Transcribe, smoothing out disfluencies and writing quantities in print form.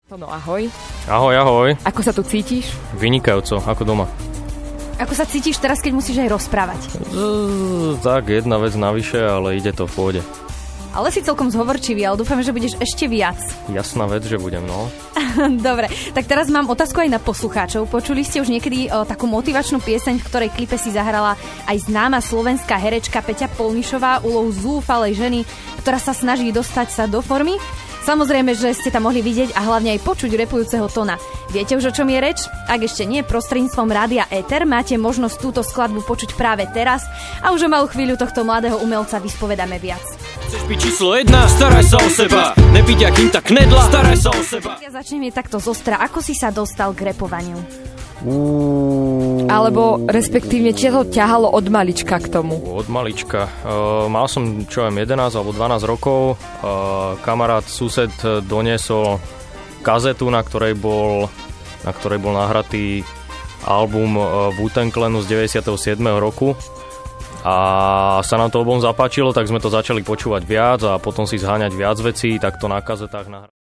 No ahoj. Ahoj, ahoj. Ako sa tu cítiš? Vynikajúco, ako doma. Ako sa cítiš teraz, keď musíš aj rozprávať? Tak, jedna vec navyše, ale ide to v pôde. Ale si celkom zhovorčivý, ale dúfam, že budeš ešte viac. Jasná vec, že budem, no. Dobre, tak teraz mám otázku aj na poslucháčov. Počuli ste už niekedy takú motivačnú pieseň, v ktorej klipe si zahrala aj známa slovenská herečka Peťa Polnišová úlohu zúfalej ženy, ktorá sa snaží dostať sa do formy? Samozrejme, že ste tam mohli vidieť a hlavne aj počuť repujúceho tóna. Viete už, o čom je reč? Ak ešte nie, prostredníctvom Rádia Éter máte možnosť túto skladbu počuť práve teraz a už o malú chvíľu tohto mladého umelca vyspovedáme viac. Chceš byť číslo 1? Staraj sa o seba. Nebyť jak im tak knedla. Staraj sa o seba. Ja začnem takto zostra. Ako si sa dostal k repovaniu? Alebo respektívne ťa to ťahalo od malička k tomu? Od malička. Mal som, 11 alebo 12 rokov. Kamarát, sused doniesol kazetu, na ktorej bol nahratý album Wu-Tang Clanu z 97. roku. A sa nám to obom zapáčilo, tak sme to začali počúvať viac a potom si zháňať viac vecí, tak to na kazetách nahrávali.